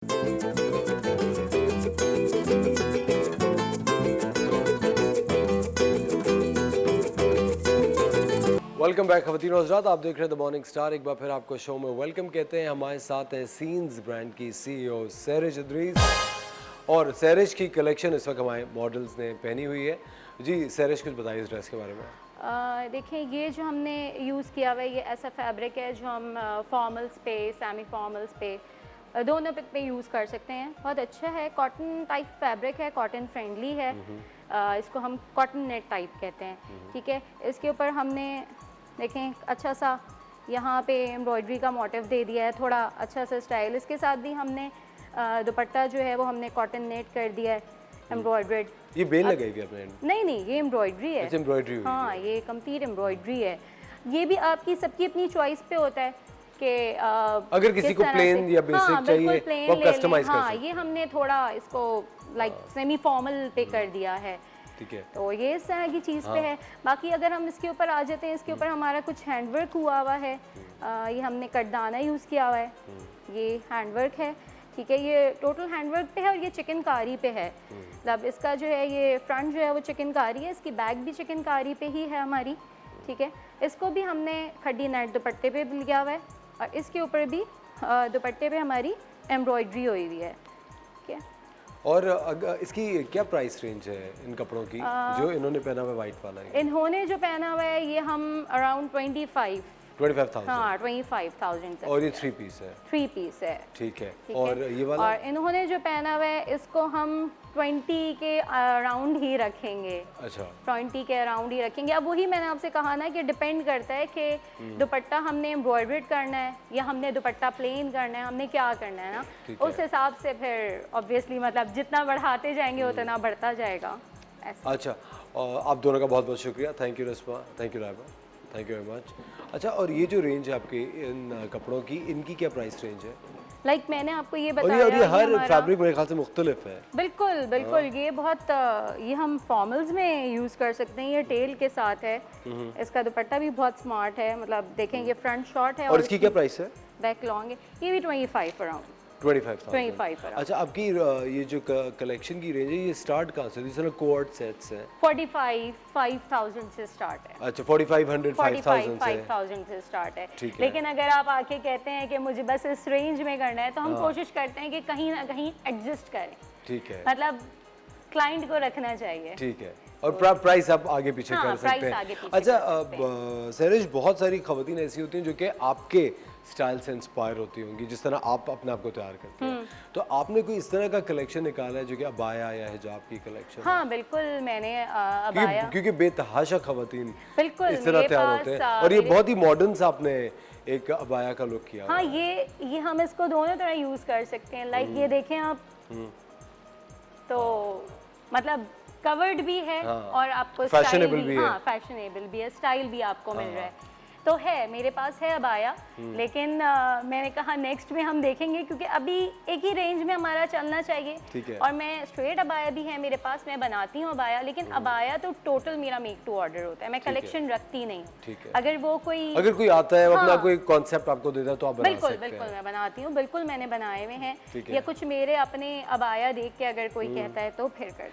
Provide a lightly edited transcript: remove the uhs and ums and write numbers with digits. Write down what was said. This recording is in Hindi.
वेलकम बैक खवातीन और हज़रात, आप देख रहे हैं द मॉर्निंग स्टार। एक बार फिर आपको शो में वेलकम कहते हैं। हमारे साथ हैं सीन्स ब्रांड की सीईओ सहरिश इदरीस, और सहरिश की कलेक्शन इस वक्त हमारे मॉडल्स ने पहनी हुई है। जी सहरिश, कुछ बताइए इस ड्रेस के बारे में। देखिए, ये जो हमने यूज़ किया हुआ है ये ऐसा फैब्रिक है जो हम फॉर्मल्स पे, सेमी फॉर्मल्स पे, दोनों पे यूज़ कर सकते हैं। बहुत अच्छा है, कॉटन टाइप फैब्रिक है, कॉटन फ्रेंडली है। इसको हम कॉटन नेट टाइप कहते हैं। ठीक है, इसके ऊपर हमने देखें अच्छा सा यहाँ पे एम्ब्रॉयडरी का मोटिव दे दिया है, थोड़ा अच्छा सा स्टाइल। इसके साथ भी हमने दुपट्टा जो है वो हमने कॉटन नेट कर दिया है, एम्ब्रॉयड्रेड। ये बेल लगाई हुई आपने? नहीं, ये एम्ब्रॉयडरी है। अच्छा, एम्ब्रॉयडरी हुई हाँ, ये कंप्लीट एम्ब्रॉयडरी है। ये भी आपकी सबकी अपनी चॉइस पे होता है कि अगर किसी को प्लेन या बेसिक चाहिए वो कस्टमाइज कर सकते हैं। हाँ, ये हमने थोड़ा इसको लाइक सेमी फॉर्मल पे कर दिया है। ठीक है, तो ये इस तरह की चीज़ पे है। बाकी अगर हम इसके ऊपर आ जाते हैं, इसके ऊपर हमारा कुछ हैंडवर्क हुआ हुआ है। ये हमने कटदाना यूज़ किया हुआ है, ये हैंडवर्क है। ठीक है, ये टोटल हैंडवर्क पे है और ये चिकनकारी पे है। मतलब इसका जो है ये फ्रंट जो है वो चिकनकारी है, इसकी बैक भी चिकनकारी पे ही है हमारी। ठीक है, इसको भी हमने खड्डी नेट दुपट्टे पे लिया हुआ है और इसके ऊपर भी दुपट्टे पे हमारी एम्ब्रॉयडरी हुई हुई है। ठीक है, और इसकी क्या प्राइस रेंज है इन कपड़ों की जो इन्होंने पहना हुआ है वाइट वाला है? इन्होंने जो पहना हुआ है ये हम अराउंड 25,000। हाँ, 25,000 और ये 3 पीस है? 3 पीस है। ठीक है, और ये वाला? और इन्होंने जो पहना हुआ है इसको हम 20 के अराउंड ही रखेंगे। अच्छा, 20 के अराउंड ही रखेंगे। अब वही मैंने आपसे कहा ना कि डिपेंड करता है कि दुपट्टा हमने एम्ब्रॉयडर्ड करना है या हमने दुपट्टा प्लेन करना है, हमने क्या करना है ना, उस हिसाब से फिर ऑब्वियसली मतलब जितना बढ़ाते जाएंगे उतना बढ़ता जाएगा ऐसा। अच्छा, और आप दोनों का बहुत बहुत शुक्रिया। Thank you Rasma, thank you Raiba, thank you very much. अच्छा, और ये जो रेंज है आपकी इन कपड़ों की, इनकी क्या प्राइस रेंज है? लाइक मैंने आपको ये बताया, और ये हर फैब्रिक मेरे ख्याल से मुख्तलिफ है। बिल्कुल बिल्कुल। ये बहुत ये हम फॉर्मल्स में यूज़ कर सकते हैं। ये टेल के साथ है। इसका दुपट्टा भी बहुत स्मार्ट है, मतलब देखेंगे फ्रंट शॉर्ट है और इसकी क्या प्राइस है? बैक लॉन्ग है। ये भी 25 अराउंड। 25,000। अच्छा, आपकी ये जो कलेक्शन की रेंज है ये स्टार्ट कहाँ से? जिस कोड सेट्स हैं 45,000 से स्टार्ट है। अच्छा, 4,500 5,000 से स्टार्ट है। लेकिन अगर आप आके कहते हैं कि मुझे बस इस रेंज में करना है तो हम कोशिश करते हैं कि कहीं ना कहीं एडजस्ट करें। ठीक है, मतलब क्लाइंट को रखना चाहिए। ठीक है, और प्राइस आप आगे पीछे कर सकते हैं। अच्छा, सहरिश, बहुत सारी खवातीन ऐसी होती हैं जो कि आपके स्टाइल से इंस्पायर होती होंगी, जिस तरह आप अपने आप को तैयार करते हैं। तो आपने कोई इस तरह का कलेक्शन निकाला है जो कि अबाया या हिजाब की कलेक्शन? हाँ बिल्कुल, मैंने अबाया, क्योंकि बेतहाशा खवातीन बिल्कुल इस तरह तैयार होते हैं, और ये बहुत ही मॉडर्न सा आपने एक अबाया का लुक किया। हाँ, ये हम इसको दोनों तरह यूज कर सकते हैं। लाइक ये देखें आप, तो मतलब कवर्ड भी है और आपको फैशनेबल भी है। हाँ, फैशनेबल भी है, स्टाइल भी आपको मिल रहा है। तो है, मेरे पास है अबाया। लेकिन मैंने कहा नेक्स्ट में हम देखेंगे, क्योंकि अभी एक ही रेंज में हमारा चलना चाहिए। ठीक है, और मैं स्ट्रेट अबाया भी है मेरे पास, मैं बनाती हूँ अबाया। लेकिन अबाया तो टोटल मेरा मेक टू ऑर्डर होता है, मैं कलेक्शन रखती नहीं। ठीक है, अगर कोई आता है अपना कोई कॉन्सेप्ट आपको देता है तो आप बना सकते हैं। बिल्कुल मैं बनाती हूँ, बिल्कुल मैंने बनाए हुए हैं। या कुछ मेरे अपने अबाया देख के अगर कोई कहता है तो फिर करते हैं।